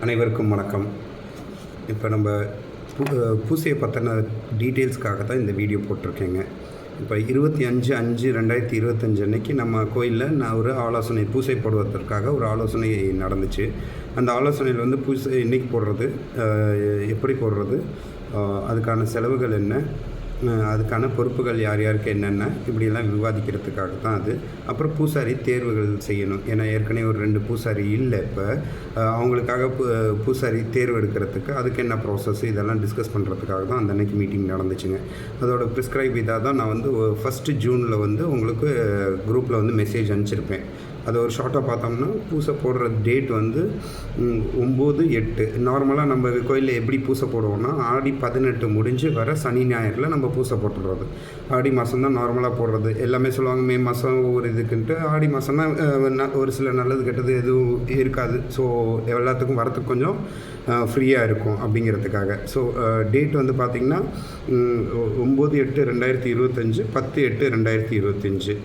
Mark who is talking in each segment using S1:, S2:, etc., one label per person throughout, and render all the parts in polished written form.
S1: அனைவருக்கும் வணக்கம். இப்போ நம்ம பூசையை பற்றின டீட்டெயில்ஸ்க்காக தான் இந்த வீடியோ போட்டிருக்கேங்க. இப்போ 25/5/2025 அன்னைக்கு நம்ம கோயிலில் நான் ஒரு ஆலோசனை பூசை போடுவதற்காக ஒரு ஆலோசனை நடந்துச்சு. அந்த ஆலோசனையில் வந்து பூசை என்றைக்கு போடுறது, எப்படி போடுறது, அதுக்கான செலவுகள் என்ன, அதுக்கான பொறுப்புகள் யார் யாருக்கு என்னென்ன, இப்படியெல்லாம் விவாதிக்கிறதுக்காக தான் அது. அப்புறம் பூசாரி தேர்வுகள் செய்யணும். ஏன்னா ஏற்கனவே ஒரு 2 பூசாரி இல்லை. இப்போ அவங்களுக்காக பூசாரி தேர்வு எடுக்கிறதுக்கு அதுக்கு என்ன ப்ராசஸ் இதெல்லாம் டிஸ்கஸ் பண்ணுறதுக்காக தான் அந்த அன்னைக்கு மீட்டிங் நடந்துச்சுங்க. அதோட ப்ரிஸ்கிரைப் இதாக தான் நான் வந்து 1 ஜூனில் வந்து உங்களுக்கு குரூப்பில் வந்து மெசேஜ் அனுப்பிச்சிருப்பேன். அது ஒரு ஷார்ட்டாக பார்த்தோம்னா பூசை போடுற டேட் வந்து 9/8. நார்மலாக நம்ம கோயிலில் எப்படி பூசை போடுவோம்னா ஆடி 18 முடிஞ்சு வர சனி ஞாயிறில் நம்ம பூசை போட்டுடுறது. ஆடி மாதம் தான் நார்மலாக போடுறது. எல்லாமே சொல்லுவாங்க மே மாதம் ஒவ்வொரு இதுக்குன்ட்டு. ஆடி மாதம்னா ஒரு சில நல்லது கெட்டது எதுவும் இருக்காது. ஸோ எல்லாத்துக்கும் வரத்துக்கு கொஞ்சம் ஃப்ரீயாக இருக்கும் அப்படிங்கிறதுக்காக. ஸோ டேட் வந்து பார்த்திங்கன்னா 9/8/2025, 10/8/2025.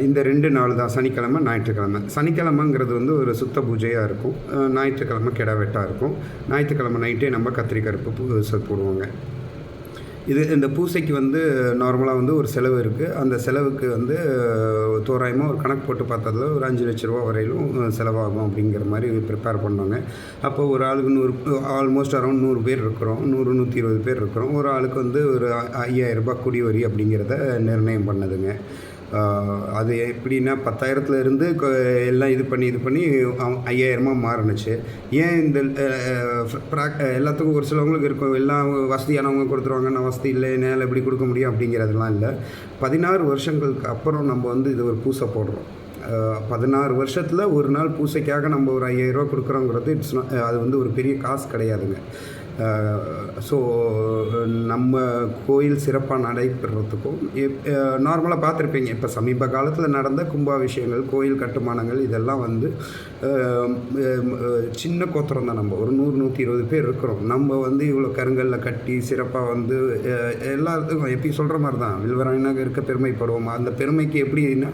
S1: இந்த 2 நாள் தான், சனிக்கிழமை ஞாயிற்றுக்கிழமை. சனிக்கிழமைங்கிறது வந்து ஒரு சுத்த பூஜையாக இருக்கும். ஞாயிற்றுக்கிழமை கிடா வெட்டாக இருக்கும். ஞாயிற்றுக்கிழமை நைட்டே நம்ம கத்திரிக்கருப்பு பூசை போடுவோங்க. இந்த பூசைக்கு வந்து நார்மலாக வந்து ஒரு செலவு இருக்குது. அந்த செலவுக்கு வந்து தோராயமாக ஒரு கணக்கு போட்டு பார்த்ததில் ஒரு 5 லட்ச ரூபா வரையிலும் செலவாகும் அப்படிங்கிற மாதிரி ப்ரிப்பேர் பண்ணோங்க. அப்போ ஒரு ஆளுக்கு 100, ஆல்மோஸ்ட் அரௌண்ட் 100 பேர் இருக்கிறோம், 100-120 பேர் இருக்கிறோம். ஒரு ஆளுக்கு வந்து ஒரு 5000 ரூபாய் குடி வரி அப்படிங்கிறத நிர்ணயம் பண்ணதுங்க. அது எப்படின்னா 10,000 இருந்து எல்லாம் இது பண்ணி 5000 மாறுனுச்சு. ஏன் இந்த எல்லாத்துக்கும் ஒரு சிலவங்களுக்கு இருக்கும், எல்லாம் வசதியானவங்க கொடுத்துருவாங்க, நான் வசதி இல்லை என்னால் எப்படி கொடுக்க முடியும் அப்படிங்கிறதுலாம் இல்லை. 16 வருஷங்களுக்கு அப்புறம் நம்ம வந்து இது ஒரு பூசை போடுறோம். 16 வருஷத்தில் ஒரு நாள் பூசைக்காக நம்ம ஒரு 5000 ரூபா கொடுக்குறோங்கிறது அது வந்து ஒரு பெரிய காசு கிடையாதுங்க. ஸோ நம்ம கோயில் சிறப்பாக நடைபெறத்துக்கும் நார்மலாக பார்த்துருப்பீங்க. இப்போ சமீப காலத்தில் நடந்த கும்பாபிஷேகங்கள், கோயில் கட்டுமானங்கள் இதெல்லாம் வந்து சின்ன கோத்திரம் தான். நம்ம ஒரு 100-120 பேர் இருக்கிறோம். நம்ம வந்து இவ்வளோ கருங்கல்ல கட்டி சிறப்பாக வந்து எல்லாத்துக்கும் எப்படி சொல்கிற மாதிரி தான் வில்வராயனாக இருக்க பெருமைப்படுவோம். அந்த பெருமைக்கு எப்படின்னா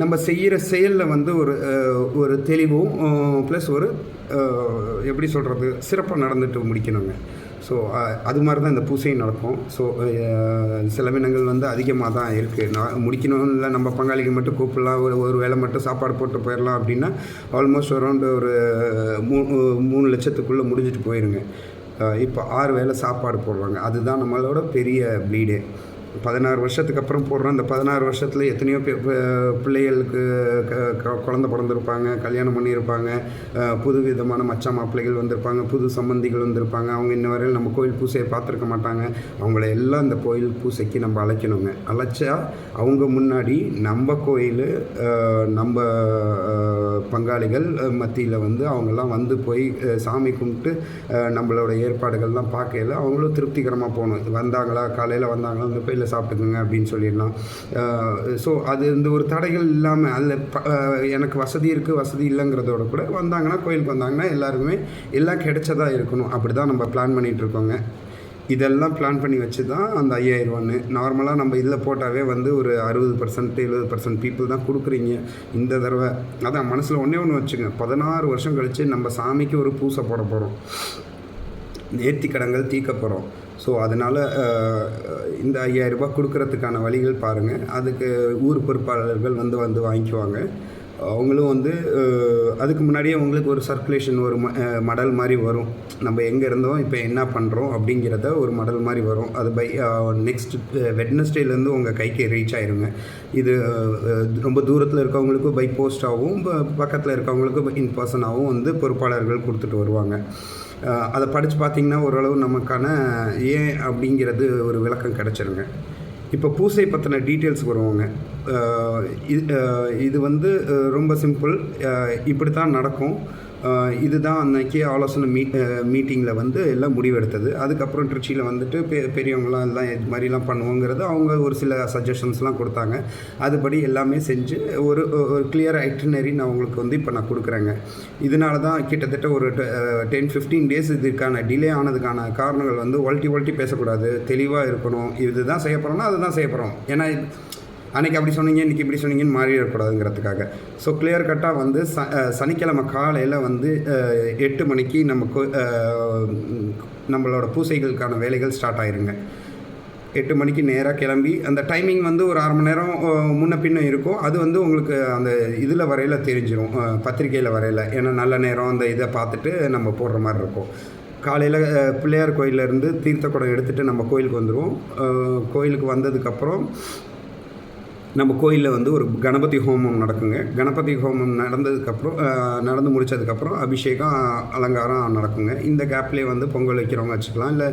S1: நம்ம செய்கிற செயலில் வந்து ஒரு தெளிவும் ப்ளஸ் ஒரு எப்படி சொல்கிறது சிறப்பாக நடந்துட்டு முடிக்கணுங்க. ஸோ அது மாதிரி தான் இந்த பூசையும் நடக்கும். ஸோ செலவினங்கள் வந்து அதிகமாக தான் இருக்குது. நான் முடிக்கணும் இல்லை, நம்ம பங்காளிக்கு மட்டும் கூப்பிடலாம், ஒரு வேளை மட்டும் சாப்பாடு போட்டு போயிடலாம் அப்படின்னா ஆல்மோஸ்ட் அரௌண்டு ஒரு 3 லட்சத்துக்குள்ளே முடிஞ்சிட்டு போயிருங்க. இப்போ 6 வேளை சாப்பாடு போடுவாங்க. அதுதான் நம்மளோட பெரிய ப்ளீடே. 16 வருஷத்துக்கு அப்புறம் போடுறோம். அந்த 16 வருஷத்தில் எத்தனையோ பிள்ளைகளுக்கு குழந்த பிறந்திருப்பாங்க, கல்யாணம் பண்ணியிருப்பாங்க, புது விதமான மச்சா மாப்பிள்ளைகள் வந்திருப்பாங்க, புது சம்பந்திகள் வந்திருப்பாங்க. அவங்க இன்ன வரையில் நம்ம கோயில் பூசையை பார்த்துருக்க மாட்டாங்க. அவங்கள எல்லாம் இந்த கோயில் பூசைக்கு நம்ம அழைக்கணுங்க. அழைச்சா அவங்க முன்னாடி நம்ம கோயில் நம்ம பங்காளிகள் மத்தியில் வந்து அவங்கெல்லாம் வந்து போய் சாமி கும்பிட்டு நம்மளோட ஏற்பாடுகள்லாம் பார்க்கல அவங்களும் திருப்திகரமாக போகணும். வந்தாங்களா, காலையில் வந்தாங்களா, அந்த கோயிலில் சாப்பிட்டுக்குங்க அப்படின்னு சொல்லிடலாம். ஸோ அது இந்த ஒரு தடைகள் இல்லாமல் அதில் எனக்கு வசதி இருக்குது வசதி இல்லைங்கிறதோட கூட வந்தாங்கன்னா, கோயிலுக்கு வந்தாங்கன்னா எல்லாருக்குமே எல்லாம் கிடைச்சதாக இருக்கணும். அப்படி தான் நம்ம பிளான் பண்ணிகிட்ருக்கோங்க. இதெல்லாம் பிளான் பண்ணி வச்சு தான் அந்த 5000 ரூபான்னு நார்மலாக நம்ம இதில் போட்டாவே வந்து ஒரு 60% 70% பீப்புள் தான் கொடுக்குறீங்க இந்த தடவை. அதான் மனசில் ஒன்று வச்சுங்க, 16 வருஷம் கழித்து நம்ம சாமிக்கு ஒரு பூசை போட போகிறோம், நேர்த்தி கடன்கள் தீர்க்க போகிறோம். ஸோ அதனால் இந்த 5000 ரூபாய் கொடுக்கறதுக்கான வழிகள் பாருங்கள். அதுக்கு ஊர் பொறுப்பாளர்கள் வந்து வாங்கிக்குவாங்க. அவங்களும் வந்து அதுக்கு முன்னாடியே அவங்களுக்கு ஒரு சர்க்குலேஷன், ஒரு மடல் மாதிரி வரும். நம்ம எங்கே இருந்தோம் இப்போ என்ன பண்ணுறோம் அப்படிங்கிறத ஒரு மடல் மாதிரி வரும். அது பை நெக்ஸ்ட் வெட்னஸ்டேலேருந்து உங்கள் கைக்கு ரீச் ஆயிருங்க. இது ரொம்ப தூரத்தில் இருக்கவங்களுக்கும் பை போஸ்ட்டாகவும், பக்கத்தில் இருக்கவங்களுக்கும் இன் பர்சனாகவும் வந்து பொறுப்பாளர்கள் கொடுத்துட்டு வருவாங்க. அதை படித்து பார்த்திங்கன்னா ஓரளவு நமக்கான ஏன் அப்படிங்கிறது ஒரு விளக்கம் கிடச்சிருங்க. இப்போ பூசை பற்றின டீட்டெயில்ஸ் வருவாங்க. இது வந்து ரொம்ப சிம்பிள். இப்படி தான் நடக்கும். இதுதான் அன்றைக்கி ஆலோசனை மீட்டிங்கில் வந்து எல்லாம் முடிவெடுத்தது. அதுக்கப்புறம் திருச்சியில் வந்துட்டு பெரியவங்களாம் எல்லாம் இது மாதிரிலாம் பண்ணுவோங்கிறது அவங்க ஒரு சில சஜஷன்ஸ்லாம் கொடுத்தாங்க. அதுபடி எல்லாமே செஞ்சு ஒரு கிளியர் ஐட்டினரி நான் உங்களுக்கு வந்து இப்போ நான் கொடுக்குறேங்க. இதனால தான் கிட்டத்தட்ட ஒரு 10-15 டேஸ் இதுக்கான டிலே ஆனதுக்கான காரணங்கள் வந்து ஒல்ட்டி பேசக்கூடாது, தெளிவாக இருக்கணும். இதுதான் செய்ய போகிறோம்னா அதுதான் செய்ய போகிறோம். ஏன்னா அன்றைக்கி அப்படி சொன்னீங்க இன்றைக்கி இப்படி சொன்னீங்கன்னு மாறிடக்கூடாதுங்கிறதுக்காக. ஸோ கிளியர் கட்டாக வந்து சனிக்கிழமை காலையில் வந்து 8 மணிக்கு நம்மளோட பூசைகளுக்கான வேலைகள் ஸ்டார்ட் ஆயிருங்க. 8 மணிக்கு நேராக கிளம்பி, அந்த டைமிங் வந்து ஒரு 1/2 மணி நேரம் முன்ன பின்ன இருக்கும். அது வந்து உங்களுக்கு அந்த இதில் வரையில் தெரிஞ்சிடும், பத்திரிக்கையில் வரையில். ஏன்னா நல்ல நேரம் அந்த இதை பார்த்துட்டு நம்ம போடுற மாதிரி இருக்கும். காலையில் பிள்ளையார் கோயிலேருந்து தீர்த்த குடம் எடுத்துகிட்டு நம்ம கோயிலுக்கு வந்துடுவோம். கோயிலுக்கு வந்ததுக்கப்புறம் நம்ம கோயிலில் வந்து ஒரு கணபதி ஹோமம் நடக்குங்க. கணபதி ஹோமம் நடந்து முடித்ததுக்கப்புறம் அபிஷேகம் அலங்காரம் நடக்குங்க. இந்த கேப்லேயே வந்து பொங்கல் வைக்கிறவங்க வச்சுக்கலாம். இல்லை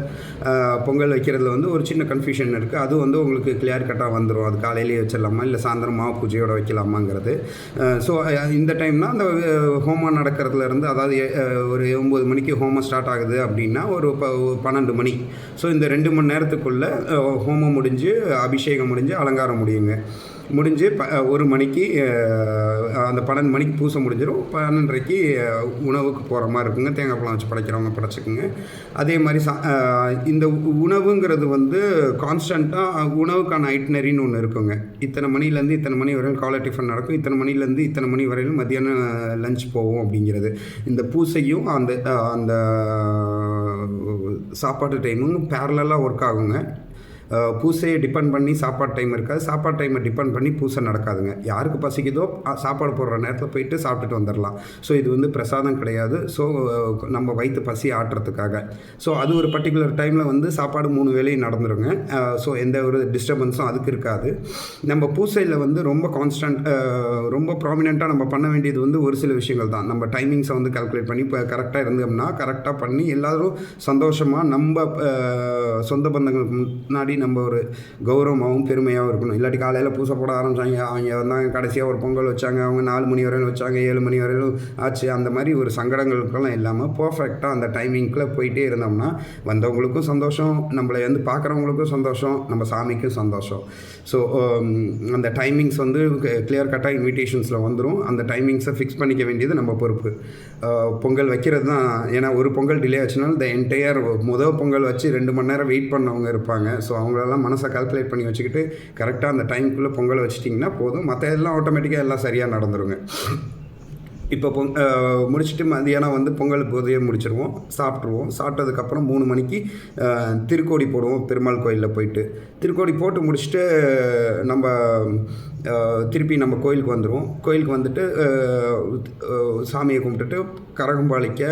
S1: பொங்கல் வைக்கிறதுல வந்து ஒரு சின்ன கன்ஃபியூஷன் இருக்குது. அது வந்து உங்களுக்கு கிளியர் கட்டாக வந்துடும். அது காலையிலேயே வச்சிடலாமா இல்லை சாயந்தரம் மாவு பூஜையோடு வைக்கலாமாங்கிறது. ஸோ இந்த டைம்னால் அந்த ஹோமம் நடக்கிறதுலேருந்து, அதாவது ஒரு 9 மணிக்கு ஹோமம் ஸ்டார்ட் ஆகுது அப்படின்னா ஒரு 12 மணி. ஸோ இந்த 2 மணி நேரத்துக்குள்ளே ஹோமம் முடிஞ்சு அபிஷேகம் முடிஞ்சு அலங்காரம் முடியுங்க. முடிஞ்சு 1 மணிக்கு அந்த 12 மணிக்கு பூசை முடிஞ்சிடும். 12:30க்கு உணவுக்கு போகிற மாதிரி இருக்குங்க. தேங்காய் பழம் வச்சு படைக்கிறவங்க படைச்சிக்குங்க. அதே மாதிரி இந்த உணவுங்கிறது வந்து கான்ஸ்டண்ட்டாக உணவுக்கான ஐட்னரின்னு ஒன்று இருக்குங்க. இத்தனை மணிலேருந்து இத்தனை மணி வரையும் காலை டிஃபன் நடக்கும், இத்தனை மணிலேருந்து இத்தனை மணி வரையிலும் மத்தியானம் லஞ்ச் போகும் அப்படிங்கிறது. இந்த பூசையும் அந்த சாப்பாட்டு டைமும் பேரலாக ஒர்க் ஆகுங்க. பூசையை டிபெண்ட் பண்ணி சாப்பாடு டைம் இருக்காது, சாப்பாடு டைமை டிபெண்ட் பண்ணி பூசை நடக்காதுங்க. யாருக்கு பசிக்குதோ சாப்பாடு போடுற நேரத்தில் போயிட்டு சாப்பிட்டுட்டு வந்துடலாம். ஸோ இது வந்து பிரசாதம் கிடையாது. ஸோ நம்ம வயிற்று பசி ஆட்டுறதுக்காக. ஸோ அது ஒரு பர்டிகுலர் டைமில் வந்து சாப்பாடு 3 வேளையும் நடந்துருங்க. ஸோ எந்த ஒரு டிஸ்டர்பன்ஸும் அதுக்கு இருக்காது. நம்ம பூசையில் வந்து ரொம்ப ரொம்ப ப்ராமினெண்ட்டாக நம்ம பண்ண வேண்டியது வந்து ஒரு சில விஷயங்கள் தான். நம்ம டைமிங்ஸை வந்து கால்குலேட் பண்ணி இப்போ கரெக்டாக இருந்தோம்னா கரெக்டாக பண்ணி எல்லோரும் சந்தோஷமாக நம்ம சொந்த பந்தங்களுக்கு முன்னாடி நம்ம ஒரு கௌரவமாகவும் பெருமையாகவும் இருக்கணும். இல்லாட்டி காலையில் பூசை போட ஆரம்பித்தாங்க, அவங்க வந்தாங்க கடைசியாக ஒரு பொங்கல் வச்சாங்க, அவங்க 4 மணி வரையிலும் வச்சாங்க, 7 மணி வரையிலும் ஆச்சு, அந்த மாதிரி ஒரு சங்கடங்களுக்கெல்லாம் இல்லாமல் பர்ஃபெக்டாக அந்த டைமிங்கில் போயிட்டே இருந்தோம்னா வந்தவங்களுக்கும் சந்தோஷம், நம்மளை வந்து பார்க்குறவங்களுக்கும் சந்தோஷம், நம்ம சாமிக்கும் சந்தோஷம். ஸோ அந்த டைமிங்ஸ் வந்து கிளியர் கட்டாக இன்விடேஷன்ஸில் வந்துடும். அந்த டைமிங்ஸை ஃபிக்ஸ் பண்ணிக்க வேண்டியது நம்ம பொறுப்பு. பொங்கல் வைக்கிறது தான். ஏன்னா ஒரு பொங்கல் டிலே ஆச்சுனாலும் இந்த என்டையர் பொங்கல் வச்சு 2 மணி நேரம் வெயிட் பண்ணவங்க இருப்பாங்க. ஸோ அவங்களெல்லாம் மனசை கால்குலேட் பண்ணி வச்சுக்கிட்டு கரெக்டாக அந்த டைமுக்குள்ளே பொங்கல் வச்சிட்டிங்கன்னா போதும். மற்ற எல்லாம் ஆட்டோமேட்டிக்காக எல்லாம் சரியாக நடந்துருங்க. இப்போ முடிச்சுட்டு மதியானம் வந்து பொங்கல் போதையே முடிச்சிடுவோம், சாப்பிட்ருவோம். சாப்பிட்டதுக்கப்புறம் 3 மணிக்கு திருக்கோடி போடுவோம். பெருமாள் கோயிலில் போயிட்டு திருக்கோடி போட்டு முடிச்சுட்டு நம்ம திருப்பி நம்ம கோயிலுக்கு வந்துடுவோம். கோயிலுக்கு வந்துட்டு சாமியை கும்பிட்டுட்டு கரகம்பாளிக்க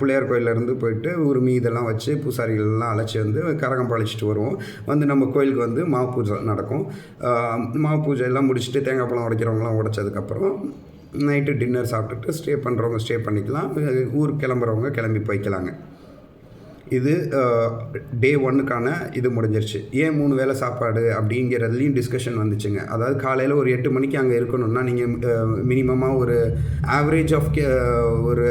S1: பிள்ளையார் கோயிலேருந்து போயிட்டு உரிமை இதெல்லாம் வச்சு பூசாரிகள்லாம் அழைச்சி வந்து கரகம்பாளிச்சிட்டு வருவோம். வந்து நம்ம கோயிலுக்கு வந்து மாவு பூஜை நடக்கும். மாவு பூஜை எல்லாம் முடிச்சுட்டு தேங்காய் பழம் உடைக்கிறவங்களாம் உடைச்சதுக்கப்புறம் நைட்டு டின்னர் சாப்பிட்டுட்டு ஸ்டே பண்ணுறவங்க ஸ்டே பண்ணிக்கலாம், ஊருக்கு கிளம்புறவங்க கிளம்பி போய்க்கலாங்க. இது டே 1க்கான இது முடிஞ்சிருச்சு. ஏன் 3 வேளை சாப்பாடு அப்படிங்கிறதுலையும் டிஸ்கஷன் வந்துச்சுங்க. அதாவது காலையில் ஒரு 8 மணிக்கு அங்கே இருக்கணும்னா நீங்கள் மினிமமாக ஒரு ஆவரேஜ் ஆஃப் ஒரு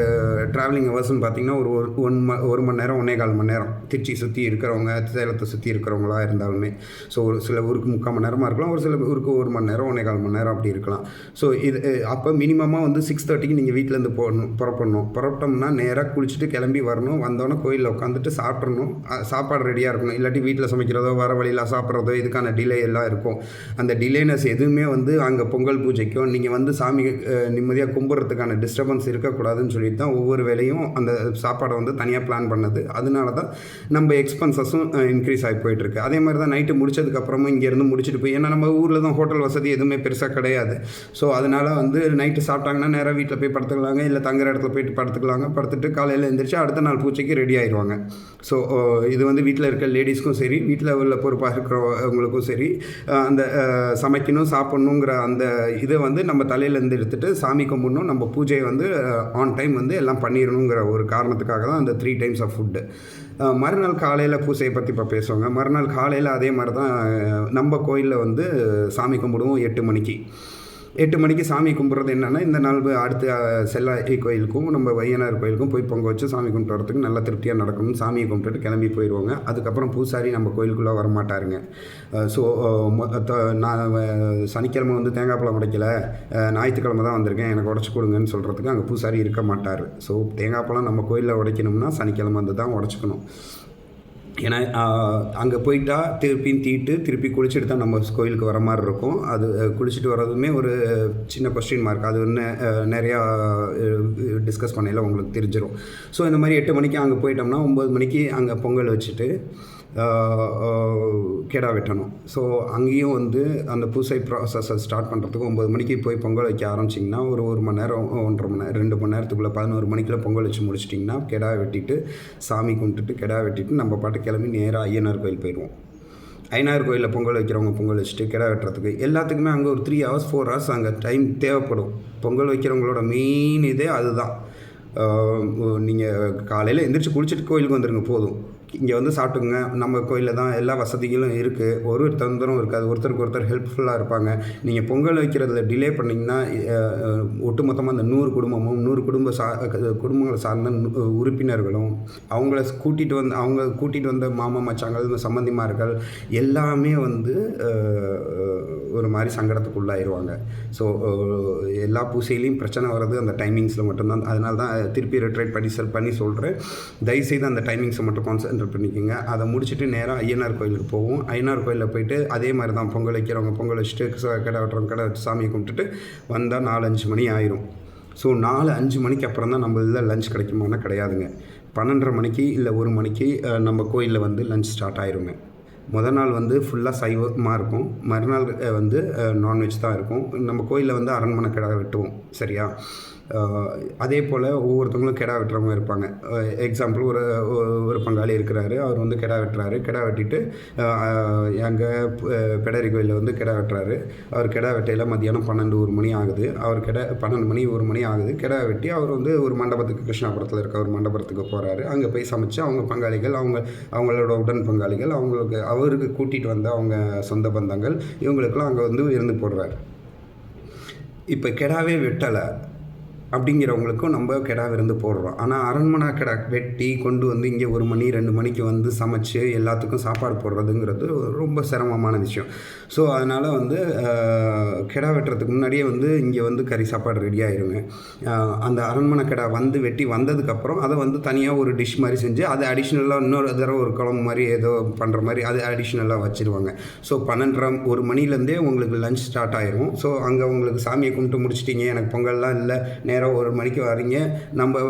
S1: ட்ராவலிங் ஹவர்ஸ்ன்னு பார்த்தீங்கன்னா ஒரு 1 மணி நேரம் 1.25 மணி நேரம். திருச்சி சுற்றி இருக்கிறவங்க, சேலத்தை சுற்றி இருக்கிறவங்களா இருந்தாலுமே. ஸோ ஒரு சில ஊருக்கு 3/4 மணி நேரமாக இருக்கலாம், ஒரு சில ஊருக்கு 1 மணி நேரம் 1.25 மணி நேரம் அப்படி இருக்கலாம். ஸோ இது அப்போ மினிமமாக வந்து 6:30க்கு நீங்கள் வீட்டிலேருந்து புறப்பட்டோம்னா நேராக குளிச்சுட்டு கிளம்பி வரணும். வந்தோன்னே கோயிலில் உட்காந்துட்டு சாப்பிட்றணும். சாப்பாடு ரெடியாக இருக்கணும். இல்லாட்டி வீட்டில் சமைக்கிறதோ வர வழியில் சாப்பிட்றதோ இதுக்கான டிலே எல்லாம் இருக்கும். அந்த டிலேனஸ் எதுவுமே வந்து அங்கே பொங்கல் பூஜைக்கோ நீங்கள் வந்து சாமி நிம்மதியாக கும்பிட்றதுக்கான டிஸ்டர்பன்ஸ் இருக்கக்கூடாதுன்னு சொல்லிட்டு தான் ஒவ்வொரு வேலையும் அந்த சாப்பாடை வந்து தனியாக பிளான் பண்ணது. அதனால தான் நம்ம எக்ஸ்பென்சஸும் இன்க்ரீஸ் ஆகி போயிட்டுருக்கு. அதே மாதிரி தான் நைட்டு முடிச்சதுக்கப்புறமும் இங்கேருந்து முடிச்சுட்டு போய், ஏன்னா நம்ம ஊரில் தான் ஹோட்டல் வசதி எதுவுமே பெருசாக கிடையாது. ஸோ அதனால் வந்து நைட்டு சாப்பிட்டாங்கன்னா நேராக வீட்டில் போய் படுத்துக்கலாங்க, இல்லை தங்குற இடத்துல போயிட்டு படுத்துக்கலாங்க. படுத்துட்டு காலையில் எழுந்திரிச்சு அடுத்த நாள் பூஜைக்கு ரெடி ஆயிடுவாங்க. ஸோ இது வந்து வீட்டில் இருக்க லேடிஸ்க்கும் சரி, வீட்டில் உள்ள பொறுப்பாக இருக்கிறவங்களுக்கும் சரி, அந்த சமைக்கணும் சாப்பிட்ணுங்கிற அந்த இதை வந்து நம்ம தலையிலேருந்து எடுத்துகிட்டு சாமி கும்பிடணும், நம்ம பூஜையை வந்து ஆன் டைம் வந்து எல்லாம் பண்ணிடணுங்கிற ஒரு காரணத்துக்காக தான் அந்த 3 டைம்ஸ் ஆஃப் ஃபுட்டு. மறுநாள் காலையில் பூஜையை பற்றி இப்போ பேசுவாங்க. மறுநாள் காலையில் அதே மாதிரி தான் நம்ம கோயிலில் வந்து சாமி கும்பிடுவோம் 8 மணிக்கு. 8 மணிக்கு சாமி கும்பிட்றது என்னென்னா, இந்த நாள் அடுத்து செல்லாய் கோயிலுக்கும் நம்ம வையனார் கோயிலுக்கும் போய் பொங்க வச்சு சாமி கும்பிட்டு வரதுக்கு நல்லா திருப்தியாக நடக்கணும்னு சாமியை கும்பிட்டுட்டு கிளம்பி போயிடுவாங்க. அதுக்கப்புறம் பூசாரி நம்ம கோயிலுக்குள்ளே வரமாட்டாருங்க. ஸோ நான் சனிக்கிழமை வந்து தேங்காய் பழம் உடைக்கலை, ஞாயிற்றுக்கிழமை தான் வந்திருக்கேன், எனக்கு உடச்சி கொடுங்கன்னு சொல்கிறதுக்கு அங்கே பூசாரி இருக்க மாட்டார். ஸோ தேங்காய் பழம் நம்ம கோயிலில் உடைக்கணும்னா சனிக்கிழமை வந்து தான் உடச்சிக்கணும். ஏன்னா அங்கே போயிட்டா திருப்பியும் திருப்பி குளிச்சுட்டு தான் நம்ம கோயிலுக்கு வர மாதிரி இருக்கும். அது குளிச்சுட்டு வர்றதுமே ஒரு சின்ன கொஸ்டின் மார்க். அது நிறையா டிஸ்கஸ் பண்ணையில் உங்களுக்கு தெரிஞ்சிடும். ஸோ இந்த மாதிரி 8 மணிக்கு அங்கே போயிட்டோம்னா 9 மணிக்கு அங்கே பொங்கல் வச்சுட்டு கெடா வெட்டணும். ஸோ அங்கேயும் வந்து அந்த பூசை ப்ராசஸை ஸ்டார்ட் பண்ணுறதுக்கு 9 மணிக்கு போய் பொங்கல் வைக்க ஆரம்பிச்சிங்கன்னா ஒரு மணி நேரம் 1.5 மணி நேரம் 2 மணி நேரத்துக்குள்ளே 11 மணிக்குள்ளே பொங்கல் வச்சு முடிச்சிட்டிங்கன்னா கெடா வெட்டிட்டு சாமி கும்பிட்டுட்டு கெடா வெட்டிட்டு நம்ம பாட்டு கிளம்பி நேராக ஐயனார் கோயில் போயிடுவோம். ஐயனார் கோயிலில் பொங்கல் வைக்கிறவங்க பொங்கல் வச்சுட்டு கெடா வெட்டுறதுக்கு எல்லாத்துக்குமே அங்கே ஒரு 3 hours 4 hours அங்கே டைம் தேவைப்படும். பொங்கல் வைக்கிறவங்களோட மெயின் இதே அதுதான். நீங்கள் காலையில் எந்திரிச்சு குளிச்சுட்டு கோயிலுக்கு வந்துடுங்க போதும். இங்கே வந்து சாப்பிட்டுங்க. நம்ம கோயிலில் தான் எல்லா வசதிகளும் இருக்குது. ஒரு தொந்தரவும் இருக்காது. ஒருத்தருக்கு ஒருத்தர் ஹெல்ப்ஃபுல்லாக இருப்பாங்க. நீங்கள் பொங்கல் வைக்கிறதுல டிலே பண்ணிங்கன்னா ஒட்டுமொத்தமாக அந்த 100 குடும்பமும் 100 குடும்பங்களை சார்ந்த உறுப்பினர்களும் அவங்க கூட்டிகிட்டு வந்த மாமா மச்சாங்கள் சம்பந்திமார்கள் எல்லாமே வந்து ஒரு மாதிரி சங்கடத்துக்குள்ளாயிருவாங்க. ஸோ எல்லா பூசையிலையும் பிரச்சனை வர்றது அந்த டைமிங்ஸில் மட்டும்தான். அதனால தான் திருப்பி ரிட்ரைட் பண்ணி சொல்கிறேன். தயவுசெய்து அந்த டைமிங்ஸை மட்டும் கான்சென்ட்ரேட் பண்ணிக்கோங்க. அதை முடிச்சுட்டு நேராக ஐயனார் கோயிலுக்கு போவோம். ஐயனார் கோயிலில் போயிட்டு அதே மாதிரி தான் பொங்கல் வைக்கிறவங்க பொங்கல் வச்சுட்டு கடை வெட்டுறவங்க கடை வச்சு சாமியை கும்பிட்டுட்டு வந்தால் 4-5 மணி ஆயிரும். ஸோ 4-5 மணிக்கு அப்புறம் தான் நம்ம இதில் லஞ்ச் கிடைக்குமானா கிடையாதுங்க. 12:30 மணிக்கு இல்லை 1 மணிக்கு நம்ம கோயிலில் வந்து லஞ்ச் ஸ்டார்ட் ஆயிருங்க. முதல் நாள் வந்து ஃபுல்லாக சைவமாக இருக்கும். மறுநாள் வந்து நான்வெஜ் தான் இருக்கும். நம்ம கோயிலில் வந்து அரண்மனை கிடா வெட்டுவோம். சரியா? அதே போல் ஒவ்வொருத்தவங்களும் கிடா வெட்டுறவங்க இருப்பாங்க. எக்ஸாம்பிள் ஒரு பங்காளி இருக்கிறாரு. அவர் வந்து கிடா வெட்டுறாரு. கிடா வெட்டிட்டு எங்கள் பிடாரி கோயிலில் வந்து கிடா வெட்டுறாரு. அவர் கிடா வெட்டையில் மதியானம் 12-1 மணி ஆகுது. அவர் 12 மணி 1 மணி ஆகுது. கிடா வெட்டி அவர் வந்து ஒரு மண்டபத்துக்கு கிருஷ்ணாபுரத்தில் இருக்க ஒரு மண்டபத்துக்கு போகிறாரு. அங்கே போய் சமைச்சு அவங்க பங்காளிகள் அவங்களோட உடன் பங்காளிகள் அவருக்கு கூட்டிகிட்டு வந்த அவங்க சொந்த பந்தங்கள் இவங்களுக்கெல்லாம் அங்கே வந்து விருந்து போடுறாரு. இப்போ கிடாவே வெட்டலை அப்படிங்கிறவங்களுக்கும் நம்ம கிடா விருந்து போடுறோம். ஆனால் அரண்மனை கிடா வெட்டி கொண்டு வந்து இங்கே 1 மணி 2 மணிக்கு வந்து சமைச்சு எல்லாத்துக்கும் சாப்பாடு போடுறதுங்கிறது ரொம்ப சிரமமான விஷயம். ஸோ அதனால் வந்து கிடா வெட்டுறதுக்கு முன்னாடியே வந்து இங்கே வந்து கறி சாப்பாடு ரெடி ஆயிருங்க. அந்த அரண்மனை கிடா வந்து வெட்டி வந்ததுக்கப்புறம் அதை வந்து தனியாக ஒரு டிஷ் மாதிரி செஞ்சு அது அடிஷ்னலாக இன்னொரு தடவை ஒரு குழம்பு மாதிரி ஏதோ பண்ணுற மாதிரி அது அடிஷ்னலாக வச்சுருவாங்க. ஸோ 12:30-1 மணிலேருந்தே உங்களுக்கு லஞ்ச் ஸ்டார்ட் ஆயிரும். ஸோ அங்கே உங்களுக்கு சாமியை கும்பிட்டு முடிச்சிட்டிங்க, எனக்கு பொங்கல்லாம் இல்லை, நேராக 1 மணிக்கு வரீங்க. நம்ம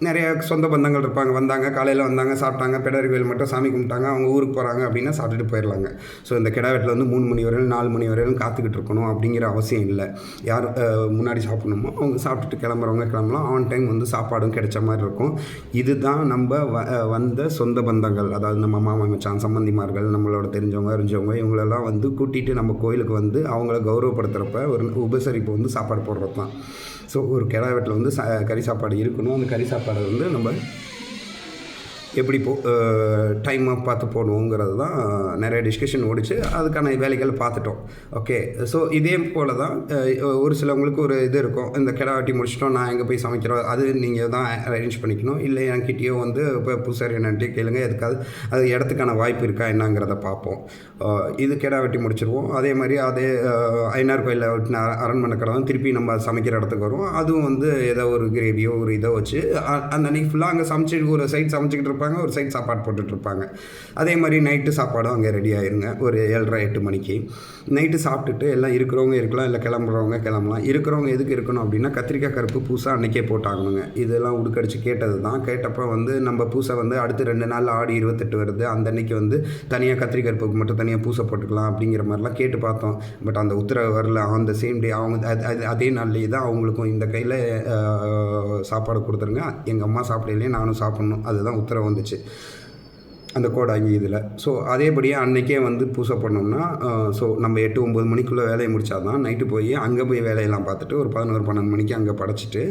S1: நிறைய சொந்த பந்தங்கள் இருப்பாங்க. வந்தாங்க, காலையில் வந்தாங்க, சாப்பிட்டாங்க, பிடாரி கோயில் மட்டும் சாமி கும்பிட்டாங்க, அவங்க ஊருக்கு போகிறாங்க அப்படின்னா சாப்பிட்டுட்டு போயிடலாங்க. ஸோ இந்த கிடா வெட்டில் வந்து 3 மணி வரையிலும் 4 மணி வரையிலும் காத்துக்கிட்டு இருக்கணும் அப்படிங்கிற அவசியம் இல்லை. யார் முன்னாடி சாப்பிடணுமோ அவங்க சாப்பிட்டுட்டு கிளம்புறவங்க கிளம்பலாம். ஆன் டைம் வந்து சாப்பாடும் கிடைச்ச மாதிரி இருக்கும். இதுதான் நம்ம வந்த சொந்த பந்தங்கள், அதாவது நம்ம மாமா மச்சான் சம்பந்திமார்கள், நம்மளோட தெரிஞ்சவங்க அறிஞ்சவங்க இவங்களெல்லாம் வந்து கூட்டிகிட்டு நம்ம கோயிலுக்கு வந்து அவங்கள கௌரவப்படுத்துகிறப்ப ஒரு உபசரிப்பு வந்து சாப்பாடு போடுறது தான். ஸோ ஒரு கிடா வெட்டில் வந்து கறி சாப்பாடு இருக்கணும். அந்த கறி சாப்பாடை வந்து நம்ம எப்படி டைமாக பார்த்து போடணுங்கிறது தான் நிறைய டிஸ்கஷன் ஓடிச்சு. அதுக்கான வேலைகளை பார்த்துட்டோம். ஓகே. ஸோ இதே போல் தான் ஒரு சிலவங்களுக்கு ஒரு இது இருக்கும். இந்த கிடா வெட்டி முடிச்சிட்டோம், நான் எங்கே போய் சமைக்கிறோம், அது நீங்கள் தான் அரேஞ்ச் பண்ணிக்கணும். இல்லை என்கிட்டயோ வந்து இப்போ பூசாரி என்னன்ட்டு கேளுங்க, எதுக்காவது அது இடத்துக்கான வாய்ப்பு இருக்கா என்னங்கிறத பார்ப்போம். இது கிடா வெட்டி முடிச்சிருவோம். அதே மாதிரி அதே ஐயனார் கோயிலில் வெட்டின அரண்மனை கடை தான் திருப்பி நம்ம சமைக்கிற இடத்துக்கு வரும். அதுவும் வந்து ஏதோ ஒரு கிரேவியோ ஒரு இதை வச்சு அந்த அன்றைக்கி ஃபுல்லாக அங்கே சமைச்சு ஒரு சைட் சமைச்சிக்கிட்டு இருப்பாங்க, ஒரு சைட் சாப்பாடு போட்டுட்ருப்பாங்க. அதே மாதிரி நைட்டு சாப்பாடும் அங்கே ரெடி ஆயிருங்க. ஒரு 7:30-8 மணிக்கு நைட்டு சாப்பிட்டுட்டு எல்லாம் இருக்கிறவங்க இருக்கலாம், இல்லை கிளம்புறவங்க கிளம்பலாம். இருக்கிறவங்க எதுக்கு இருக்கணும் அப்படின்னா கத்திரிக்காய் கருப்பு பூசை அன்றைக்கே போட்டாகணுங்க. இதெல்லாம் உடுக்கடிச்சு கேட்டது தான். கேட்டப்போ வந்து நம்ம பூசை வந்து அடுத்து 2 நாள் ஆடி 28 வருது, அந்த அன்றைக்கி வந்து தனியாக கத்திரிக்காய் கருப்புக்கு மட்டும் தனியாக பூசை போட்டுக்கலாம் அப்படிங்கிற மாதிரிலாம் கேட்டு பார்த்தோம். பட் அந்த உத்தரவு வரல. ஆன் த சேம் டே அவங்க அதே நாள்லேயே தான் அவங்களுக்கும் இந்த கையில் சாப்பாடு கொடுத்துருங்க, எங்கள் அம்மா சாப்பிடலையே நானும் சாப்பிட்ணும், அதுதான் உத்தரவு வந்துச்சு அந்த கோடாங்கி இதில். ஸோ அதேபடியாக அன்றைக்கே வந்து பூசை பண்ணோம்னா ஸோ நம்ம 8-9 மணிக்குள்ளே வேலையை முடித்தா தான் நைட்டு போய் அங்கே போய் வேலையெல்லாம் பார்த்துட்டு ஒரு 11-12 மணிக்கு அங்கே படைச்சிட்டு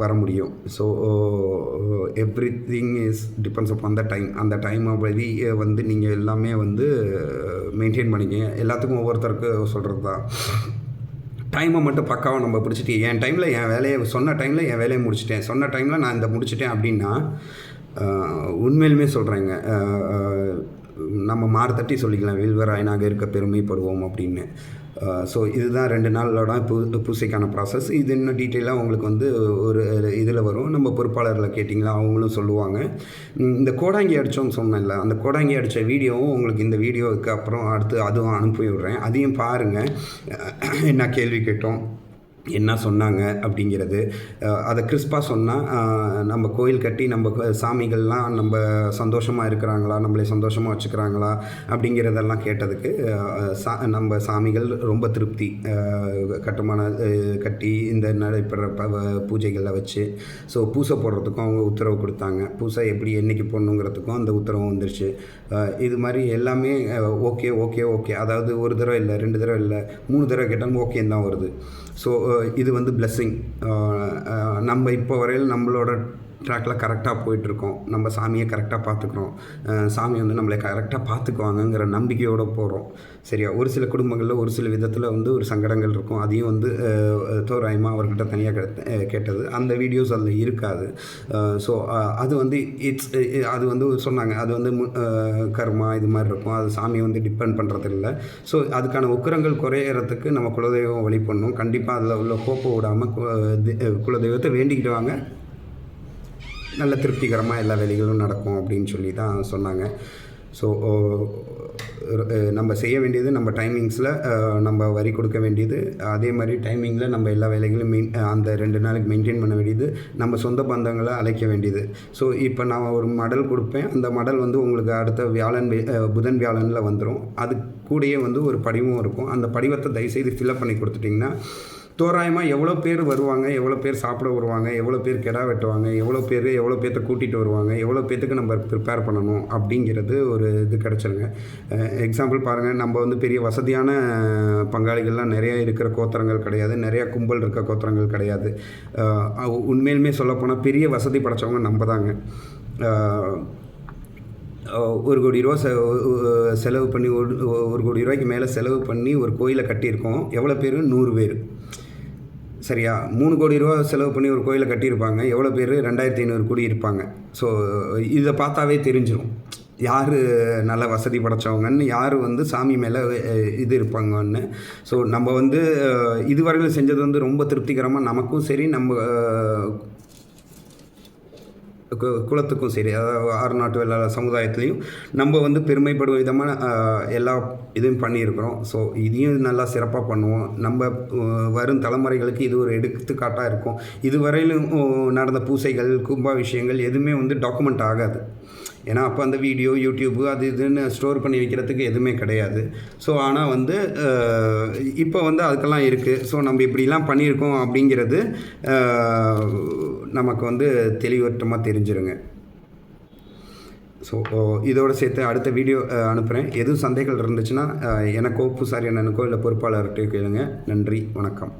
S1: வர முடியும். So everything is depends upon the time. அந்த டைமை படி வந்து நீங்கள் எல்லாமே வந்து மெயின்டைன் பண்ணிக்கங்க. எல்லாத்துக்கும் ஒவ்வொருத்தருக்கு சொல்கிறது தான். டைமை மட்டும் பக்காவாக நம்ம பிடிச்சிட்டு என் டைமில் என் வேலையை சொன்ன டைமில் என் வேலையை முடிச்சிட்டேன், சொன்ன டைமில் நான் இந்த முடிச்சிட்டேன் அப்படின்னா உண்மையிலுமே சொல்கிறேங்க, நம்ம மாறு தட்டி சொல்லிக்கலாம் வில்வராயனாக இருக்க பெருமைப்படுவோம் அப்படின்னு. ஸோ இதுதான் 2 நாளோட பூசைக்கான ப்ராசஸ். இது இன்னும் டீட்டெயிலாக உங்களுக்கு வந்து ஒரு இதில் வரும். நம்ம பொறுப்பாளரில் கேட்டிங்களா அவங்களும் சொல்லுவாங்க. இந்த கோடாங்கி அடித்தோன்னு சொன்னேன்ல, அந்த கோடாங்கி அடித்த வீடியோவும் உங்களுக்கு இந்த வீடியோவுக்கு அப்புறம் அடுத்து அதுவும் அனுப்பி விட்றேன். அதையும் பாருங்கள். என்ன கேள்வி கேட்டோம், என்ன சொன்னாங்க அப்படிங்கிறது. அதை கிறிஸ்பாக சொன்னால் நம்ம கோயில் கட்டி நம்ம சாமிகள்லாம் நம்ம சந்தோஷமாக இருக்கிறாங்களா, நம்மளை சந்தோஷமாக வச்சுக்கிறாங்களா அப்படிங்கிறதெல்லாம் கேட்டதுக்கு நம்ம சாமிகள் ரொம்ப திருப்தி. கட்டுமான கட்டி இந்த நடைபெற பூஜைகளில் வச்சு ஸோ பூசை போடுறதுக்கும் அவங்க உத்தரவு கொடுத்தாங்க. பூசை எப்படி என்றைக்கு போடணுங்கிறதுக்கும் அந்த உத்தரவு வந்துருச்சு. இது மாதிரி எல்லாமே ஓகே ஓகே ஓகே. அதாவது ஒரு தடவை இல்லை, 2 தடவை இல்லை, 3 தடவை கேட்டாலும் ஓகேன்னு தான் வருது. ஸோ இது வந்து பிளெஸ்ஸிங். நம்ம இப்போ வரையில் நம்மளோட ட்ராக்கில் கரெக்டாக போயிட்டுருக்கோம். நம்ம சாமியை கரெக்டாக பார்த்துக்குறோம். சாமி வந்து நம்மளை கரெக்டாக பார்த்துக்குவாங்கங்கிற நம்பிக்கையோடு போகிறோம். சரியா? ஒரு சில குடும்பங்களில் ஒரு சில விதத்தில் வந்து ஒரு சங்கடங்கள் இருக்கும். அதையும் வந்து தோராயமாக அவர்கிட்ட தனியாக கேட்டது அந்த வீடியோஸ் அதில் இருக்காது. ஸோ அது வந்து அது வந்து சொன்னாங்க, அது வந்து கர்மா இது மாதிரி இருக்கும். அது சாமியை வந்து டிபெண்ட் பண்ணுறது இல்லை. ஸோ அதுக்கான உக்கிரங்கள் குறையிறதுக்கு நம்ம குலதெய்வம் வழி பண்ணணும். கண்டிப்பாக அதில் உள்ள கோப்பை விடாமல் குலதெய்வத்தை வேண்டிக்கிட்டு வாங்க. நல்ல திருப்திகரமாக எல்லா வேலைகளும் நடக்கும் அப்படின்னு சொல்லி தான் சொன்னாங்க. ஸோ நம்ம செய்ய வேண்டியது நம்ம டைமிங்ஸில் நம்ம வரி கொடுக்க வேண்டியது, அதே மாதிரி டைமிங்கில் நம்ம எல்லா வேலைகளும் அந்த 2 நாளைக்கு மெயின்டைன் பண்ண வேண்டியது, நம்ம சொந்த பந்தங்களை அழைக்க வேண்டியது. ஸோ இப்போ நான் ஒரு மடல் கொடுப்பேன். அந்த மடல் வந்து உங்களுக்கு அடுத்த புதன் வியாழனில் வந்துடும். அது கூடயே வந்து ஒரு படிவம் இருக்கும். அந்த படிவத்தை தயவுசெய்து ஃபில்அப் பண்ணி கொடுத்துட்டிங்கன்னா தோராயமாக எவ்வளோ பேர் வருவாங்க, எவ்வளோ பேர் சாப்பிட வருவாங்க, எவ்வளோ பேர் கிடா வெட்டுவாங்க, எவ்வளோ பேர்த்த கூட்டிகிட்டு வருவாங்க, எவ்வளோ பேர்த்துக்கு நம்ம ப்ரிப்பேர் பண்ணணும் அப்படிங்கிறது ஒரு இது கிடச்சிருங்க. எக்ஸாம்பிள் பாருங்கள், நம்ம வந்து பெரிய வசதியான பங்காளிகள்லாம் நிறையா இருக்கிற கோத்திரங்கள் கிடையாது, நிறையா கும்பல் இருக்க கோத்திரங்கள் கிடையாது. உண்மையிலுமே சொல்லப்போனால் பெரிய வசதி படைச்சவங்க நம்ம தாங்க. 1 கோடி ரூபா செலவு பண்ணி 1 கோடி ரூபாய்க்கு மேலே செலவு பண்ணி ஒரு கோயிலை கட்டியிருக்கோம். எவ்வளோ பேர்? 100 பேர். சரியா? 3 கோடி ரூபா செலவு பண்ணி ஒரு கோயிலை கட்டியிருப்பாங்க. எவ்வளோ பேர்? 2500 கோடி இருப்பாங்க. ஸோ இதை பார்த்தாவே தெரிஞ்சிடும் யார் நல்ல வசதி படைச்சவங்கன்னு, யார் வந்து சாமி மேலே இது இருப்பாங்கன்னு. ஸோ நம்ம வந்து இதுவரையில் செஞ்சது வந்து ரொம்ப திருப்திகரமாக நமக்கும் சரி, நம்ம குலத்துக்கும் சரி, அதாவது 6 நாட்டு வேளாளர் சமுதாயத்துலேயும் நம்ம வந்து பெருமைப்படும் விதமான எல்லா இதுவும் பண்ணியிருக்கிறோம். ஸோ இதையும் நல்லா சிறப்பாக பண்ணுவோம். நம்ம வரும் தலைமுறைகளுக்கு இது ஒரு எடுத்துக்காட்டாக இருக்கும். இதுவரையிலும் நடந்த பூசைகள், கும்பாபிஷேகங்கள் எதுவுமே வந்து டாக்குமெண்ட் ஆகாது. ஏன்னா அப்போ அந்த வீடியோ, யூடியூப்பு அது இதுன்னு ஸ்டோர் பண்ணி வைக்கிறதுக்கு எதுவுமே கிடையாது. ஸோ ஆனால் வந்து இப்போ வந்து அதுக்கெல்லாம் இருக்குது. ஸோ நம்ம இப்படிலாம் பண்ணியிருக்கோம் அப்படிங்கிறது நமக்கு வந்து தெளிவற்றமாக தெரிஞ்சிருங்க. ஸோ இதோடு சேர்த்து அடுத்த வீடியோ அனுப்புகிறேன். எதுவும் சந்தேகங்கள் இருந்துச்சுன்னா எனக்கோ பூசாரி அண்ணனுக்கோ இல்லை பொறுப்பாளர்கிட்டயோ கேளுங்க. நன்றி, வணக்கம்.